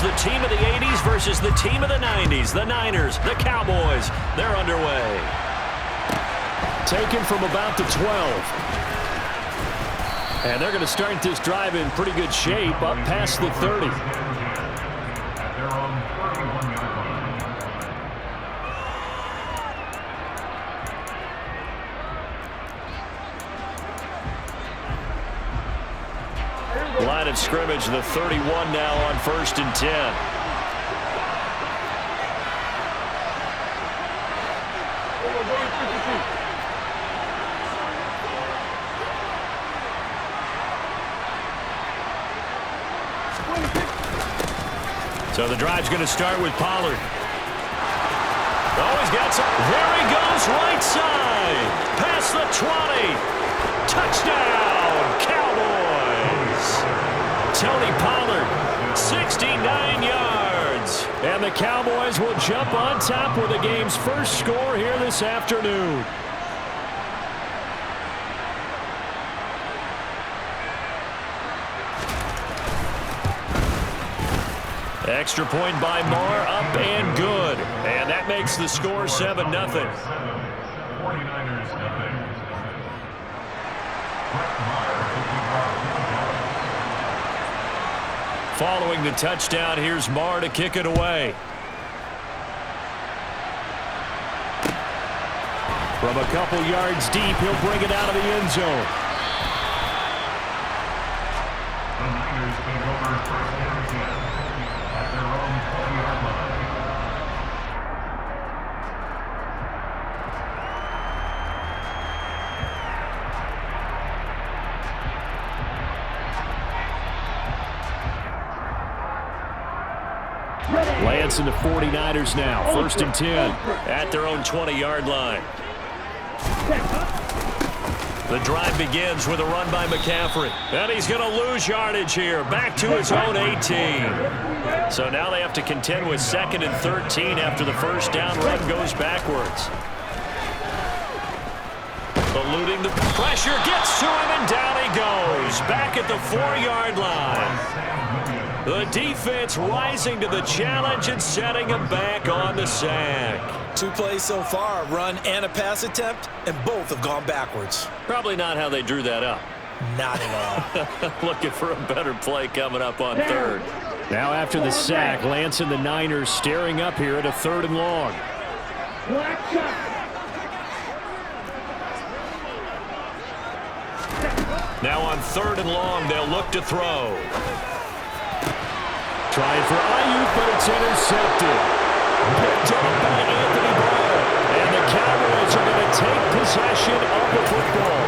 It's the team of the 80s versus the team of the 90s. The Niners, the Cowboys, they're underway. Taken from about the 12. And they're going to start this drive in pretty good shape up past the 30. Line of scrimmage, the 31 now on 1st and 10. So the drive's going to start with Pollard. Oh, he's got some. There he goes, right side. Past the 20. Touchdown, Cowboys. Tony Pollard, 69 yards. And the Cowboys will jump on top with the game's first score here this afternoon. Extra point by Marr, up and good. And that makes the score 7-0. 49ers nothing. Following the touchdown, here's Marr to kick it away. From a couple yards deep, he'll bring it out of the end zone. The Niners take over first and 10 at their own 20-yard line. Lance and the 49ers now, 1st and 10 at their own 20-yard line. The drive begins with a run by McCaffrey. And he's going to lose yardage here, back to his own 18. So now they have to contend with 2nd and 13 after the first down run goes backwards. Eluding the pressure, gets to him, and down he goes. Back at the 4-yard line. The defense rising to the challenge and setting him back on the sack. 2 plays so far, a run and a pass attempt, and both have gone backwards. Probably not how they drew that up. Not at all. Looking for a better play coming up on 3rd. Now after the sack, Lance and the Niners staring up here at a 3rd and long. Now on 3rd and long, they'll look to throw. Trying for Ayuk, but it's intercepted. Picked up by Anthony Barr. And the Cowboys are going to take possession of the football.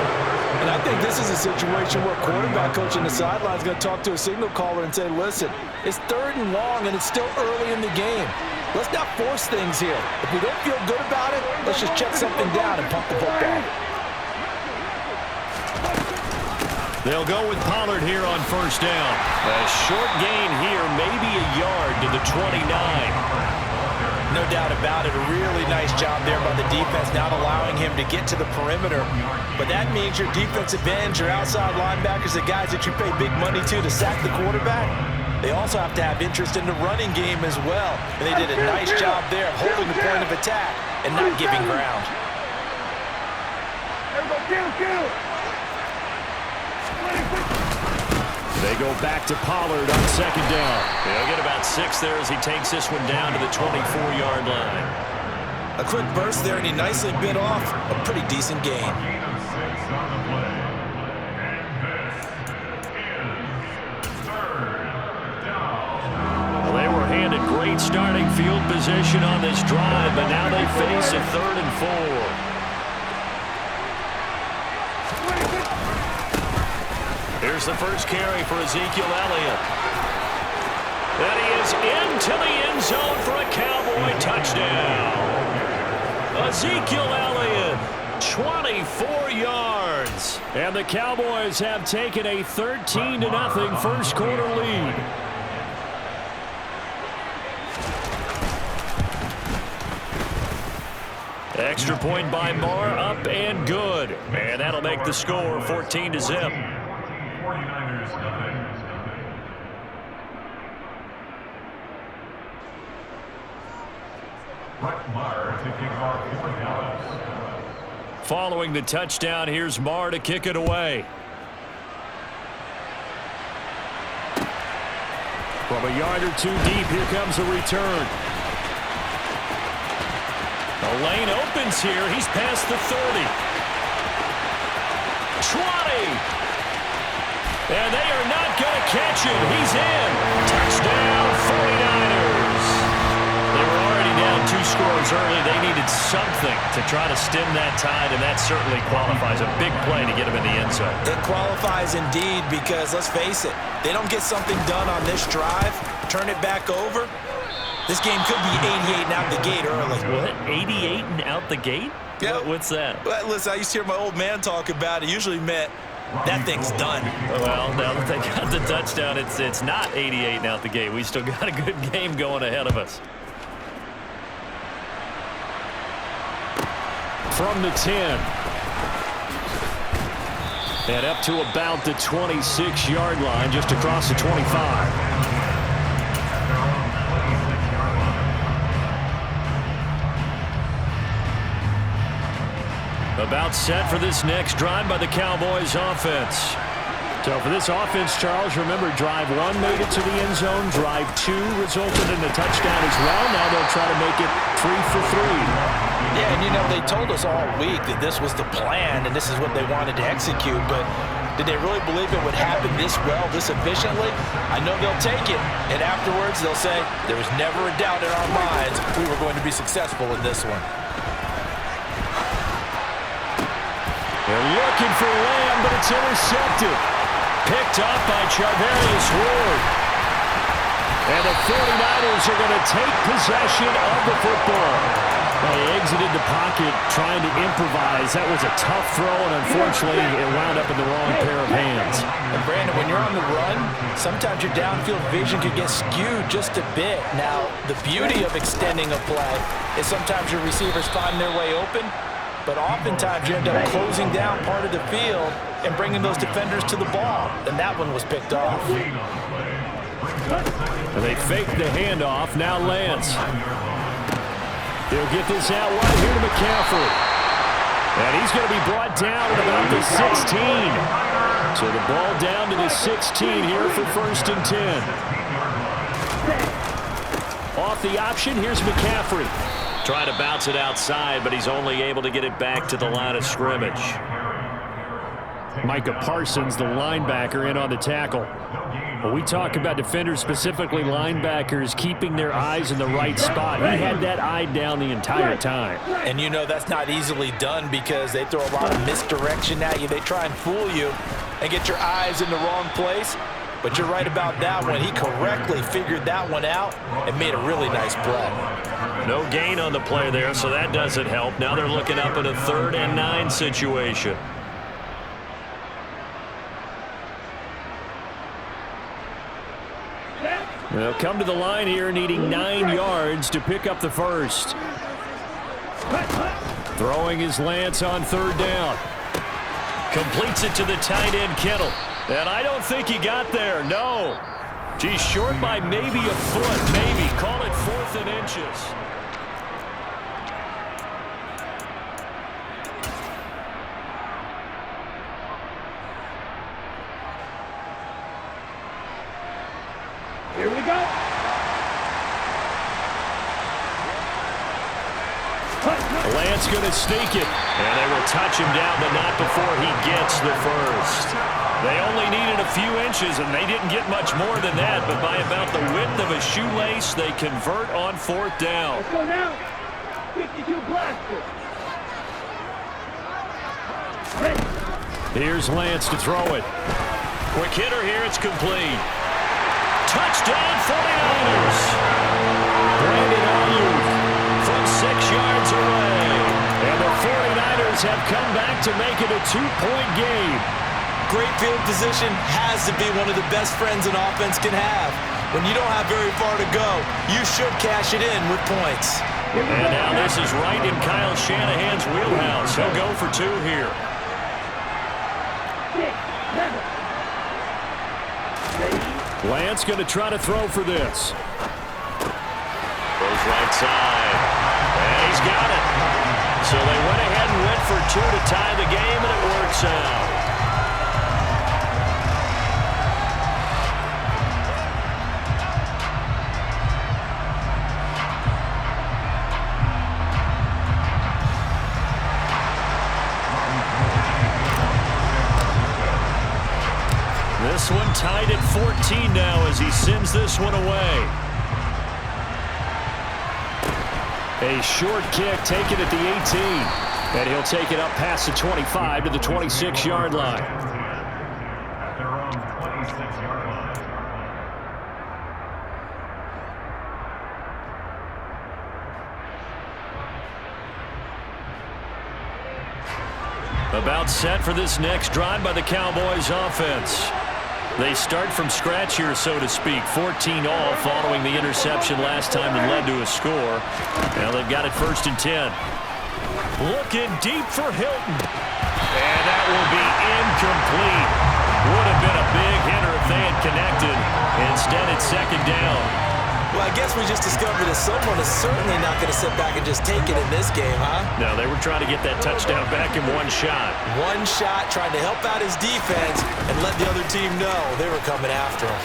And I think this is a situation where quarterback coach on the sideline is going to talk to a signal caller and say, listen, it's 3rd and long and it's still early in the game. Let's not force things here. If we don't feel good about it, let's just check something down and pump the football. They'll go with Pollard here on 1st down. A short gain here, maybe a yard to the 29. No doubt about it. A really nice job there by the defense, not allowing him to get to the perimeter. But that means your defensive ends, your outside linebackers, the guys that you pay big money to sack the quarterback, they also have to have interest in the running game as well. And they did a nice job there of holding the point of attack and not giving ground. They go back to Pollard on 2nd down. They'll get about 6 there as he takes this one down to the 24-yard line. A quick burst there, and he nicely bit off a pretty decent gain. Well, they were handed great starting field position on this drive, but now they face a 3rd and 4. Here's the first carry for Ezekiel Elliott. And he is into the end zone for a Cowboy touchdown. Ezekiel Elliott, 24 yards. And the Cowboys have taken a 13-0 first quarter lead. Extra point by Marr, up and good. And that'll make the score 14-0. 49ers nothing. Following the touchdown, here's Marr to kick it away. From a yard or two deep, here comes a return. The lane opens here. He's past the 30. 20. And they are not going to catch him. He's in. Touchdown, 49ers. They were already down 2 scores early. They needed something to try to stem that tide, and that certainly qualifies. A big play to get him in the end zone. It qualifies indeed because, let's face it, they don't get something done on this drive, turn it back over, this game could be 88 and out the gate early. What? 88 and out the gate? Yeah. What's that? Well, listen, I used to hear my old man talk about it. It usually meant that thing's done. Well, now that they got the touchdown, it's not 88 and out the gate. We still got a good game going ahead of us. From the 10. And up to about the 26-yard line, just across the 25. About set for this next drive by the Cowboys offense. So for this offense, Charles, remember, drive 1 made it to the end zone. Drive 2 resulted in a touchdown as well. Now they'll try to make it 3 for 3. Yeah, and you know, they told us all week that this was the plan and this is what they wanted to execute, but did they really believe it would happen this well, this efficiently? I know they'll take it, and afterwards they'll say, there was never a doubt in our minds we were going to be successful in this one. They're looking for Lamb, but it's intercepted. Picked up by Charvarius Ward. And the 49ers are going to take possession of the football. Well, he exited the pocket trying to improvise. That was a tough throw, and unfortunately, it wound up in the wrong pair of hands. And Brandon, when you're on the run, sometimes your downfield vision could get skewed just a bit. Now, the beauty of extending a play is sometimes your receivers find their way open, but oftentimes you end up closing down part of the field and bringing those defenders to the ball. And that one was picked off. And they faked the handoff. Now Lance. He'll get this out right here to McCaffrey. And he's going to be brought down at about the 16. So the ball down to the 16 here for 1st and 10. Off the option, here's McCaffrey. Trying to bounce it outside, but he's only able to get it back to the line of scrimmage. Micah Parsons, the linebacker, in on the tackle. When we talk about defenders, specifically linebackers, keeping their eyes in the right spot, he had that eye down the entire time. And you know that's not easily done because they throw a lot of misdirection at you. They try and fool you and get your eyes in the wrong place. But you're right about that one. He correctly figured that one out and made a really nice play. No gain on the play there, so that doesn't help. Now they're looking up at a 3rd and 9 situation. They'll come to the line here needing 9 yards to pick up the first. Throwing is Lance on 3rd down. Completes it to the tight end, Kittle. And I don't think he got there, no. Geez, short by maybe a foot, maybe. Call it 4th and inches. Here we go. Lance going to sneak it. And they will touch him down, but not before he gets the first. They only needed a few inches, and they didn't get much more than that. But by about the width of a shoelace, they convert on 4th down. Let's go now. 52 blasters. Here's Lance to throw it. Quick hitter here. It's complete. Touchdown 49ers. Brandon Ayuk from 6 yards away. And the 49ers have come back to make it a 2-point game. Great field position has to be one of the best friends an offense can have. When you don't have very far to go, you should cash it in with points. And now this is right in Kyle Shanahan's wheelhouse. He'll go for 2 here. 6, 7. Lance going to try to throw for this. Goes right side. got it. So they went ahead and went for two to tie the game, and it works out. This one tied at 14 now as he sends this one away. A short kick taken at the 18. And he'll take it up past the 25 to the 26-yard line. At their own 26-yard line. About set for this next drive by the Cowboys offense. They start from scratch here, so to speak. 14 all following the interception last time that led to a score. Now they've got it 1st and 10. Looking deep for Hilton. And that will be incomplete. Would have been a big hitter if they had connected. Instead, it's 2nd down. Well, I guess we just discovered that someone is certainly not going to sit back and just take it in this game, huh? No, they were trying to get that touchdown back in one shot. One shot, trying to help out his defense and let the other team know they were coming after him.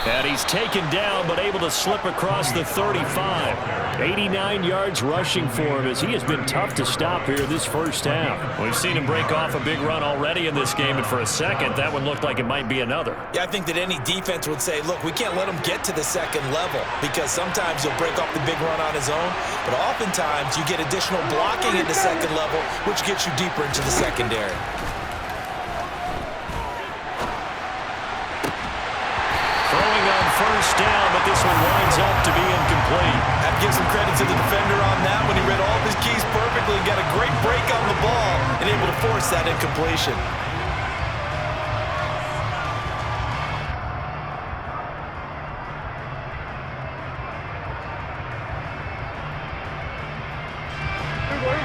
And he's taken down, but able to slip across the 35. 89 yards rushing for him as he has been tough to stop here this first half. We've seen him break off a big run already in this game, and for a second, that one looked like it might be another. Yeah, I think that any defense would say, look, we can't let him get to the 2nd level because sometimes he'll break off the big run on his own, but oftentimes you get additional blocking at the 2nd level, which gets you deeper into the secondary. Throwing on 1st down, but this one winds up to be incomplete. Have to give some credit to the defender on that when he read all of his keys perfectly, got a great break on the ball, and able to force that incompletion.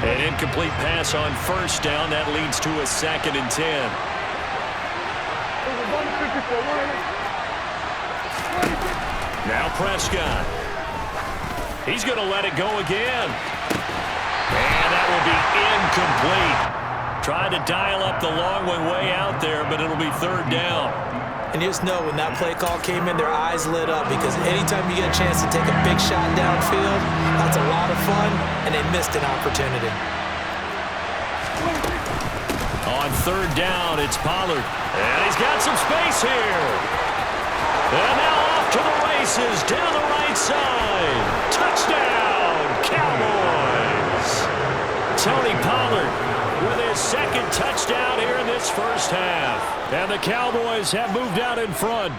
An incomplete pass on 1st down. That leads to a 2nd and 10. Now Prescott. He's going to let it go again. And that will be incomplete. Tried to dial up the long one way out there, but it'll be 3rd down. And you just know when that play call came in, their eyes lit up because anytime you get a chance to take a big shot downfield, that's a lot of fun, and they missed an opportunity. On 3rd down, it's Pollard. And he's got some space here. And now off to the races down the right side. Touchdown, Cowboys. Tony Pollard with his 2nd touchdown here in this first half. And the Cowboys have moved out in front.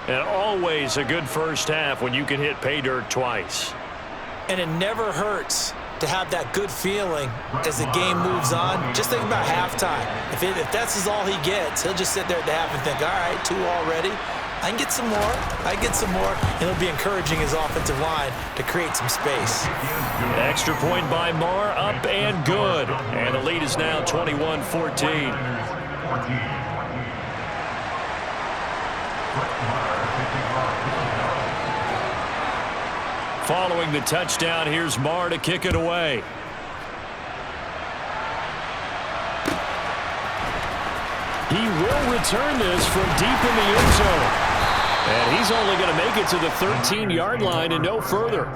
And always a good first half when you can hit pay dirt twice. And it never hurts to have that good feeling as the game moves on. Just think about halftime. If that's all he gets, he'll just sit there at the half and think, all right, 2 already. I can get some more. I get some more. And it'll be encouraging his offensive line to create some space. Extra point by Marr, up and good. And the lead is now 21-14. Following the touchdown, here's Marr to kick it away. He will return this from deep in the end zone. And he's only going to make it to the 13-yard line and no further.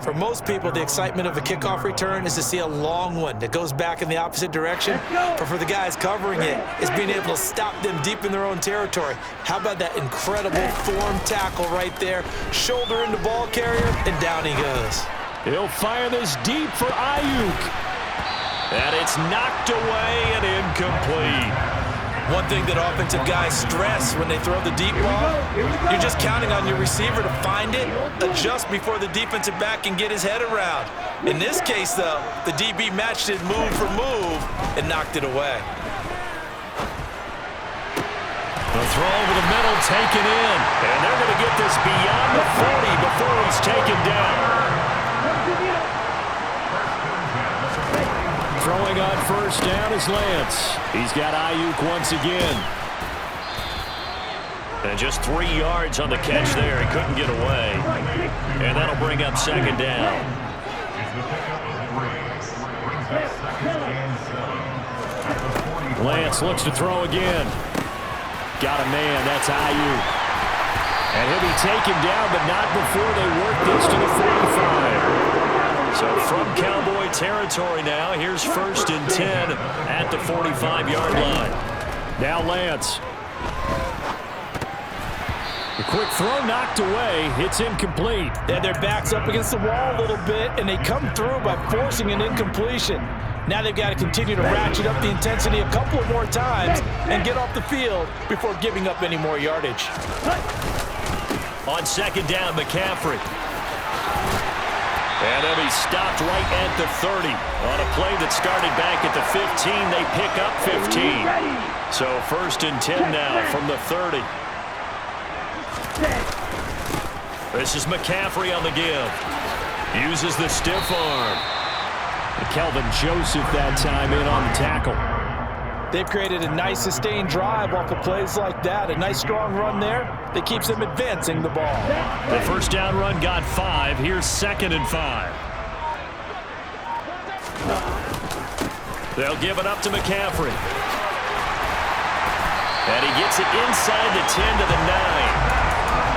For most people, the excitement of a kickoff return is to see a long one that goes back in the opposite direction. But for the guys covering it, it's being able to stop them deep in their own territory. How about that incredible form tackle right there? Shoulder into ball carrier, and down he goes. He'll fire this deep for Ayuk. And it's knocked away and incomplete. One thing that offensive guys stress when they throw the deep ball, you're just counting on your receiver to find it, adjust before the defensive back can get his head around. In this case, though, the DB matched it move for move and knocked it away. The throw over the middle taken in. And they're going to get this beyond the 40 before he's taken down. Throwing on 1st down is Lance. He's got Ayuk once again. And just 3 yards on the catch there. He couldn't get away. And that'll bring up second down. Lance looks to throw again. Got a man. That's Ayuk. And he'll be taken down, but not before they work this to the 45. So from Cowboy territory now, here's 1st and 10 at the 45-yard line. Now Lance. The quick throw knocked away. It's incomplete. Yeah, their back's up against the wall a little bit, and they come through by forcing an incompletion. Now they've got to continue to ratchet up the intensity a couple of more times and get off the field before giving up any more yardage. On second down, McCaffrey. And he'll be stopped right at the 30. On a play that started back at the 15, they pick up 15. So 1st and 10 now from the 30. This is McCaffrey on the give. Uses the stiff arm. And Kelvin Joseph that time in on the tackle. They've created a nice sustained drive off of plays like that. A nice strong run there that keeps them advancing the ball. The first down run got 5. Here's 2nd and 5. They'll give it up to McCaffrey. And he gets it inside the 10 to the 9.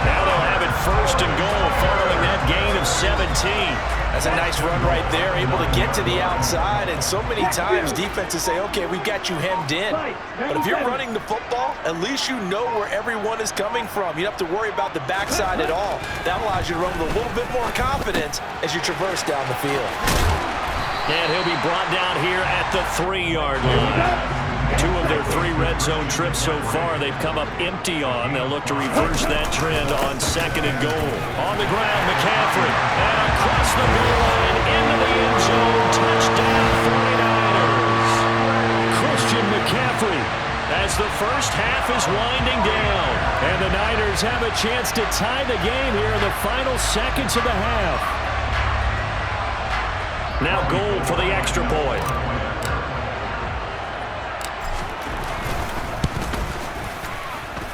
Now they'll have it 1st and goal following that gain of 17. That's a nice run right there, able to get to the outside, and so many times defenses say, okay, we've got you hemmed in. But if you're running the football, at least you know where everyone is coming from. You don't have to worry about the backside at all. That allows you to run with a little bit more confidence as you traverse down the field. And he'll be brought down here at the 3-yard line. 2 of their 3 red zone trips so far they've come up empty on. They'll look to reverse that trend on 2nd and goal. On the ground, McCaffrey. And across the goal line into the end zone. Touchdown, 49ers. Christian McCaffrey as the first half is winding down. And the Niners have a chance to tie the game here in the final seconds of the half. Now goal for the extra point.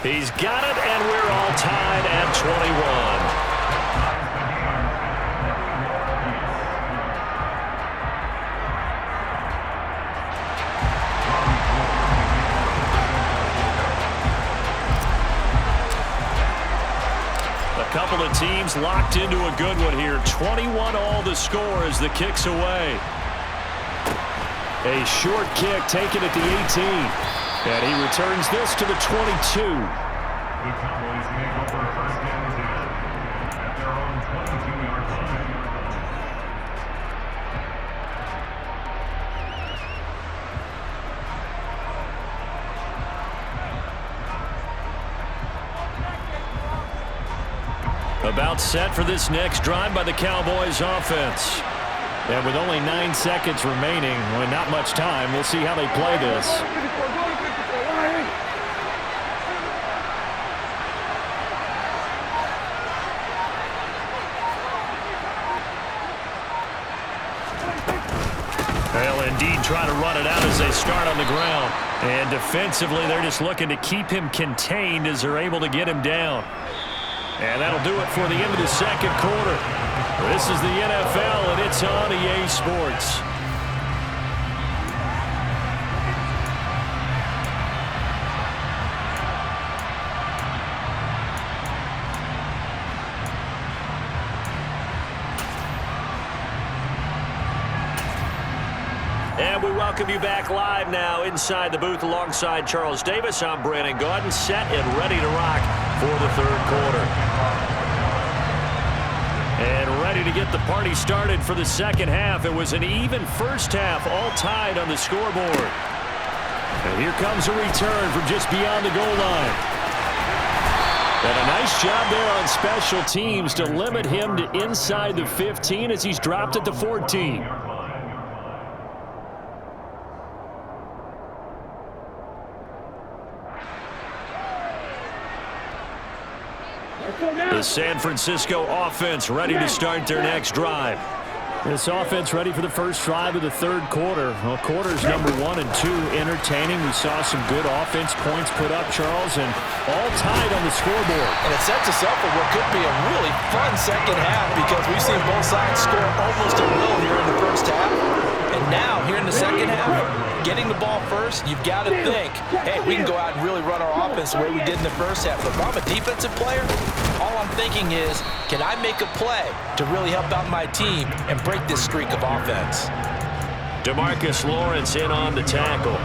He's got it, and we're all tied at 21. A couple of teams locked into a good one here. 21 all the score as the kick's away. A short kick taken at the 18. And he returns this to the 22. The Cowboys may go for a 1st and 10 at their own 22-yard line. About set for this next drive by the Cowboys offense. And with only 9 seconds remaining, well, not much time, we'll see how they play this. They'll indeed try to run it out as they start on the ground. And defensively, they're just looking to keep him contained as they're able to get him down. And that'll do it for the end of the 2nd quarter. This is the NFL, and it's on EA Sports. And we welcome you back live now inside the booth alongside Charles Davis. I'm Brandon Gaudin, set and ready to rock for the 3rd quarter. And ready to get the party started for the 2nd half. It was an even first half, all tied on the scoreboard. And here comes a return from just beyond the goal line. And a nice job there on special teams to limit him to inside the 15 as he's dropped at the 14. The San Francisco offense ready to start their next drive. This offense ready for the first drive of the third quarter. Well, quarters number 1 and 2 entertaining. We saw some good offense points put up, Charles, and all tied on the scoreboard. And it sets us up for what could be a really fun second half because we've seen both sides score almost at will here in the first half. And now, here in the second half, getting the ball first, you've got to think, hey, we can go out and really run our offense the way we did in the first half. But if I'm a defensive player, all I'm thinking is, can I make a play to really help out my team and break this streak of offense? DeMarcus Lawrence in on the tackle.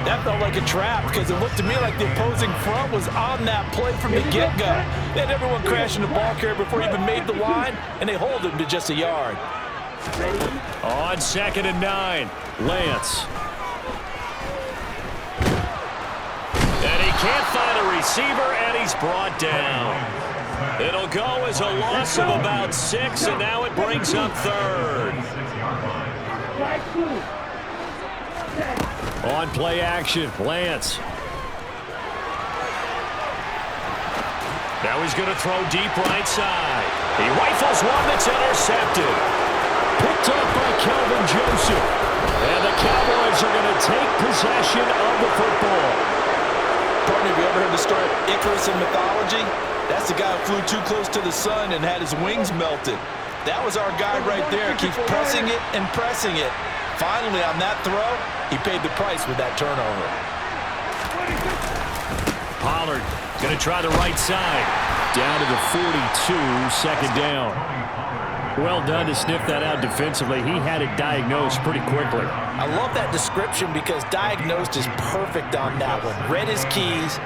That felt like a trap because it looked to me like the opposing front was on that play from the get-go. They had everyone crashing the ball carrier before he even made the line, and they hold him to just a yard. On 2nd and 9, Lance. And he can't find a receiver, and he's brought down. It'll go as a loss of about 6, and now it brings up 3rd. On play action, Lance. Now he's going to throw deep right side. He rifles one that's intercepted. Picked up by Calvin Joseph. And the Cowboys are going to take possession of the football. Partner, have you ever heard the story of Icarus in mythology? That's the guy who flew too close to the sun and had his wings melted. That was our guy right there. Keeps pressing it and pressing it. Finally, on that throw, he paid the price with that turnover. Pollard going to try the right side. Down to the 42, 2nd down. Well done to sniff that out defensively. He had it diagnosed pretty quickly. I love that description because diagnosed is perfect on that one. Read his keys,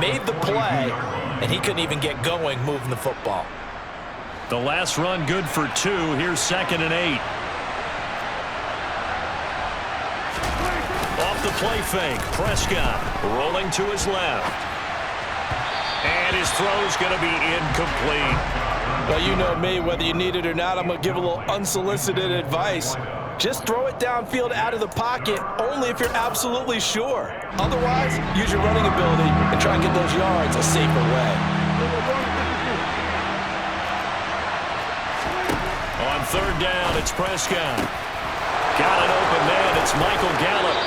made the play, and he couldn't even get going moving the football. The last run good for 2. Here's 2nd and 8. Off the play fake, Prescott rolling to his left. And his throw's going to be incomplete. Well, you know me, whether you need it or not, I'm going to give a little unsolicited advice. Just throw it downfield out of the pocket only if you're absolutely sure. Otherwise, use your running ability and try and get those yards a safer way. On 3rd down, it's Prescott. Got an open man. It's Michael Gallup.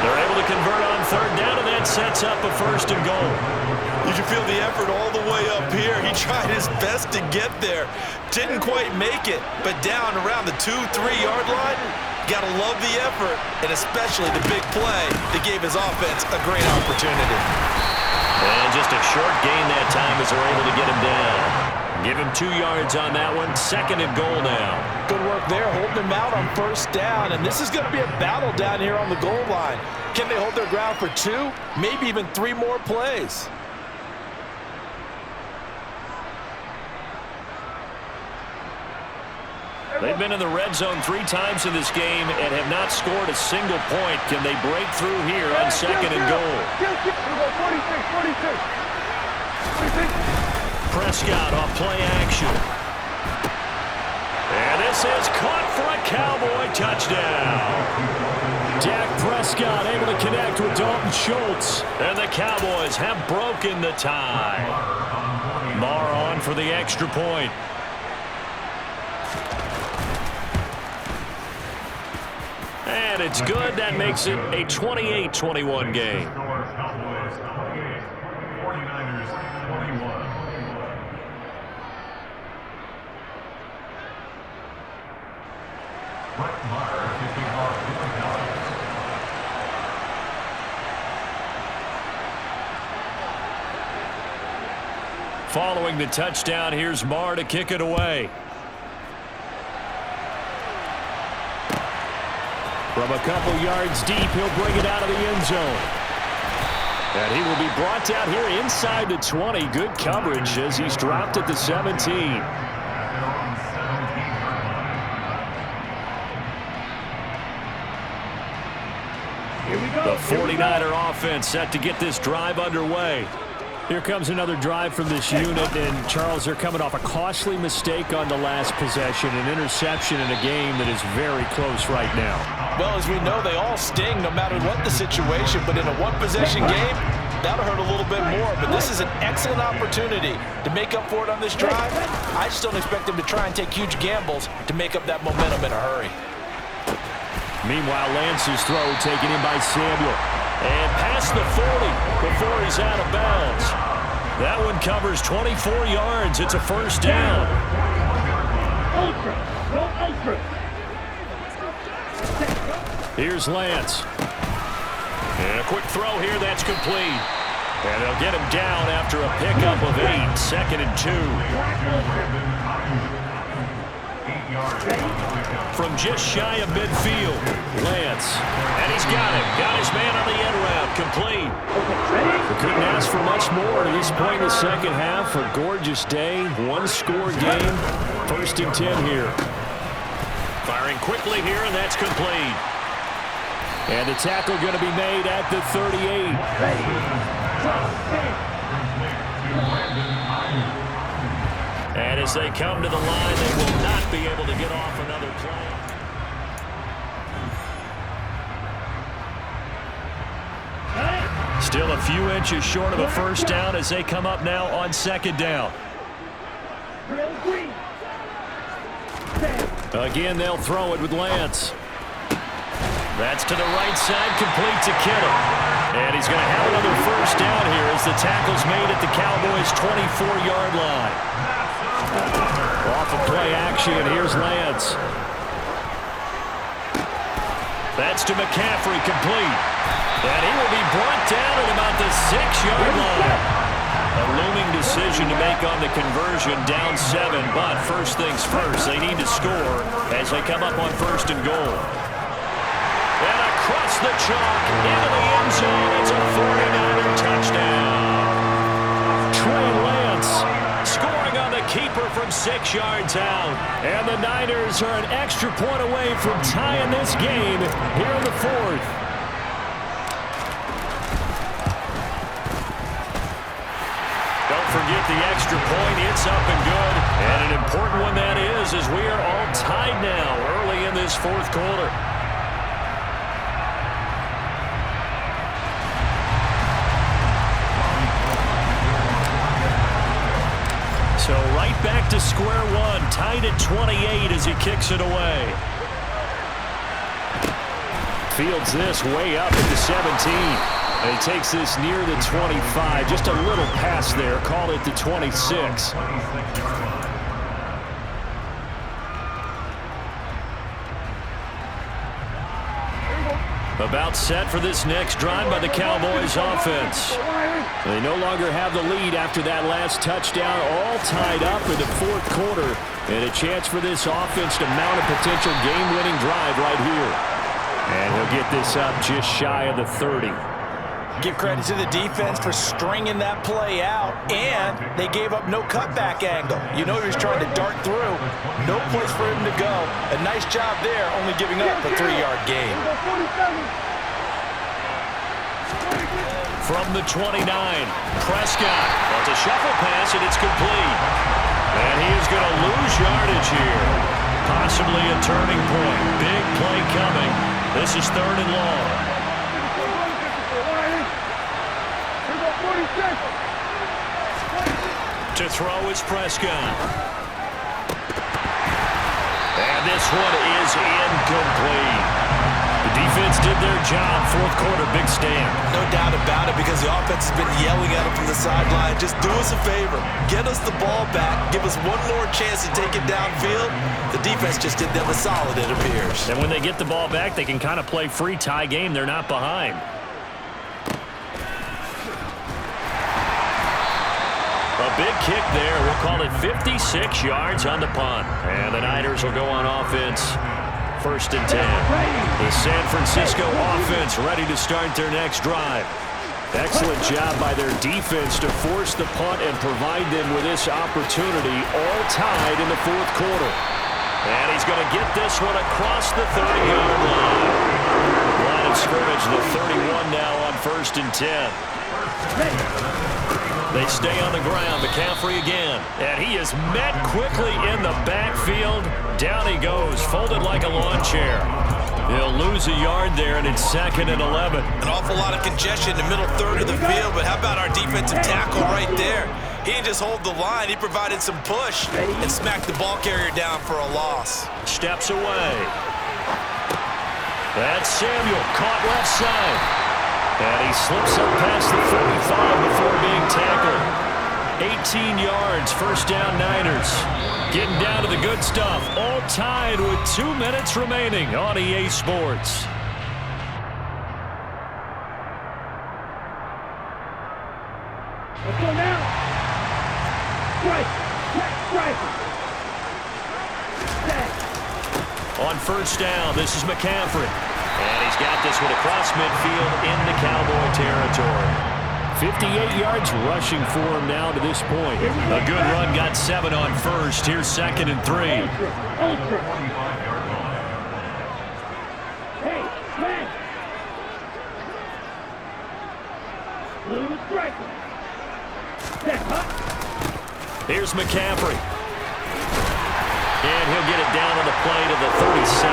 They're able to convert on 3rd down, and that sets up a 1st and goal. You can feel the effort all the way up here. He tried his best to get there. Didn't quite make it, but down around the 2-3-yard line, got to love the effort, and especially the big play that gave his offense a great opportunity. And just a short gain that time as they're able to get him down. Give him 2 yards on that one. 2nd and goal now. Good work there, holding him out on 1st down, and this is going to be a battle down here on the goal line. Can they hold their ground for 2, maybe even 3 more plays? They've been in the red zone 3 times in this game and have not scored a single point. Can they break through here on 2nd and goal? 46. Prescott off play action. And this is caught for a Cowboy touchdown. Dak Prescott able to connect with Dalton Schultz. And the Cowboys have broken the tie. Marr on for the extra point. And it's good. That makes it a 28-21 game. Cowboys 28, 49ers 21. Brett Maher kicking off with the Cowboys. Following the touchdown, here's Marr to kick it away. From a couple yards deep, he'll bring it out of the end zone. And he will be brought down here inside the 20. Good coverage as he's dropped at the 17. The 49er offense set to get this drive underway. Here comes another drive from this unit, and Charles, they're coming off a costly mistake on the last possession, an interception in a game that is very close right now. Well, as we know, they all sting no matter what the situation, but in a one-possession game, that'll hurt a little bit more, but this is an excellent opportunity to make up for it on this drive. I just don't expect him to try and take huge gambles to make up that momentum in a hurry. Meanwhile, Lance's throw taken in by Samuel. And past the 40 before he's out of bounds. That one covers 24 yards. It's a first down. Ultra. Go ultra. Here's Lance. And a quick throw here. That's complete. And they'll get him down after a pickup of 8. 2nd and 2. From just shy of midfield, Lance. And he's got him. Got his man on the end route. Complete. We couldn't ask for much more at this point in the second half. A gorgeous day. One-score game. 1st and 10 here. Firing quickly here, and that's complete. And the tackle going to be made at the 38. And as they come to the line, they will not be able to get off another play. Still a few inches short of a first down as they come up now on 2nd down. Again, they'll throw it with Lance. That's to the right side, complete to Kittle. And he's going to have another first down here as the tackle's made at the Cowboys' 24-yard line. Off of play action, here's Lance. That's to McCaffrey, complete. And he will be brought down at about the 6-yard line. A looming decision to make on the conversion, down 7. But first things first, they need to score as they come up on 1st and goal. And across the chalk, into the end zone, it's a 49er touchdown. Trey Lance scoring on the keeper from 6 yards out. And the Niners are an extra point away from tying this game here in the 4th. Don't forget the extra point. It's up and good. And an important one that is, as we are all tied now early in this 4th quarter. So right back to square one, tied at 28 as he kicks it away. Fields this way up at the 17. And he takes this near the 25. Just a little pass there. Call it the 26. About set for this next drive by the Cowboys offense. They no longer have the lead after that last touchdown, all tied up in the 4th quarter. And a chance for this offense to mount a potential game-winning drive right here. And he'll get this up just shy of the 30. Give credit to the defense for stringing that play out, and they gave up no cutback angle. You know he was trying to dart through. No place for him to go. A nice job there, only giving up a 3-yard gain. From the 29, Prescott wants a shuffle pass, and it's complete. And he is going to lose yardage here. Possibly a turning point. Big play coming. This is 3rd and long. To throw is Prescott. And this one is incomplete. The defense did their job. 4th quarter, big stand. No doubt about it, because the offense has been yelling at him from the sideline. Just do us a favor. Get us the ball back. Give us one more chance to take it downfield. The defense just did them a solid, it appears. And when they get the ball back, they can kind of play free tie game. They're not behind. A big kick there. We'll call it 56 yards on the punt. And the Niners will go on offense. 1st and 10. The San Francisco offense ready to start their next drive. Excellent job by their defense to force the punt and provide them with this opportunity, all tied in the 4th quarter. And he's going to get this one across the 30-yard line. Line of scrimmage, the 31 now on 1st and 10. They stay on the ground. McCaffrey again. And he is met quickly in the backfield. Down he goes, folded like a lawn chair. He'll lose a yard there, and it's 2nd and 11. An awful lot of congestion in the middle third of the field, but how about our defensive tackle right there? He didn't just hold the line, he provided some push and smacked the ball carrier down for a loss. Steps away. That's Samuel, caught left side. And he slips up past the 45 before being tackled. 18 yards, first down Niners. Getting down to the good stuff, all tied with 2 minutes remaining on EA Sports. Let's go now. Strike. Strike. On first down, this is McCaffrey. And he's got this one across midfield into Cowboy territory. 58 yards rushing for him now to this point. A good run, got 7 on first. Here's 2nd and 3. Ultra. Hey, man. Blue striker. Step up. Here's McCaffrey. And he'll get it down on the play to the 37.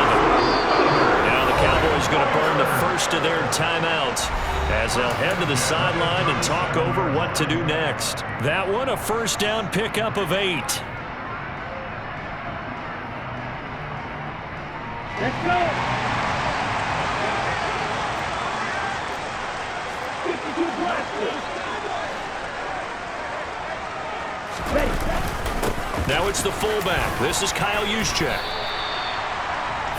Now the Cowboys going to burn the first of their timeouts as they'll head to the sideline and talk over what to do next. That one, a first down pickup of 8. Let's go. 52 blasters. Ready. Now it's the fullback. This is Kyle Juszczyk.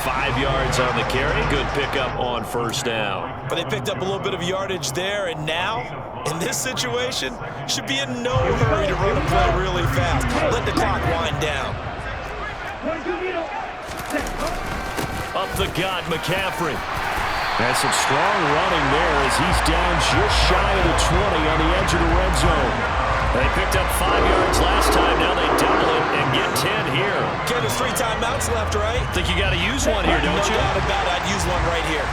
5 yards on the carry. Good pickup on first down. But they picked up a little bit of yardage there, and now, in this situation, should be in no hurry to run a play really fast. Let the clock wind down. Up the gut, McCaffrey. That's some strong running there as he's down just shy of the 20 on the edge of the red zone. They picked up 5 yards last time. Now they double it and get 10 here. Ken, there's 3 timeouts left, right? Think you got to use one here, don't you? No doubt about it. I'd use one right here.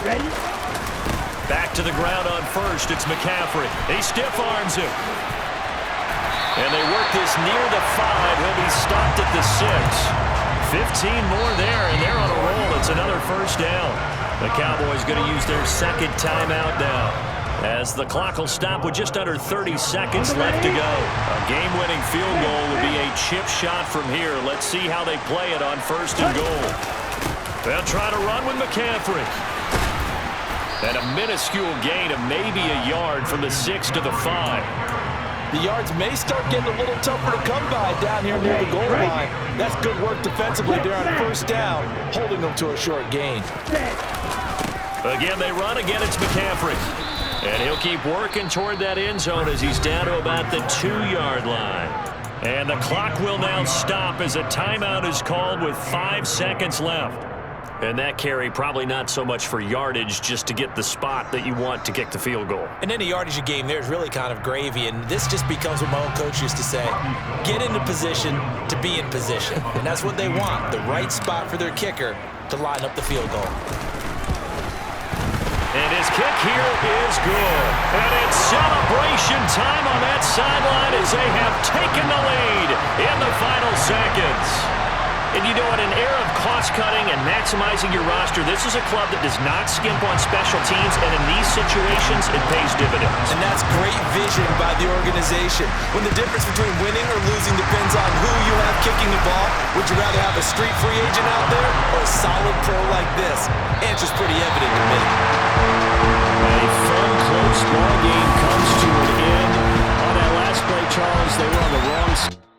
Ready? Back to the ground on first. It's McCaffrey. He stiff arms him. And they work this near the 5. He'll be stopped at the 6. 15 more there, and they're on a roll. It's another first down. The Cowboys going to use their second timeout now, as the clock will stop with just under 30 seconds left to go. A game-winning field goal would be a chip shot from here. Let's see how they play it on first and goal. They'll try to run with McCaffrey. And a minuscule gain of maybe a yard from the 6 to the 5. The yards may start getting a little tougher to come by down here near the goal line. That's good work defensively there on first down, holding them to a short gain. Again, they run. Again, it's McCaffrey. And he'll keep working toward that end zone as he's down to about the 2-yard line. And the clock will now stop as a timeout is called with 5 seconds left. And that carry probably not so much for yardage, just to get the spot that you want to kick the field goal. And any yardage you game there is really kind of gravy, and this just becomes what my own coach used to say: get into position to be in position. And that's what they want, the right spot for their kicker to line up the field goal. And his kick here is good. And it's celebration time on that sideline as they have taken the lead in the final seconds. And you know, in an era of cost-cutting and maximizing your roster, this is a club that does not skimp on special teams, and in these situations, it pays dividends. And that's great vision by the organization. When the difference between winning or losing depends on who you have kicking the ball, would you rather have a street free agent out there or a solid pro like this? Answer's pretty evident to me. A fun, close ball game comes to an end. On that last play, Charles, they were on the wrong side.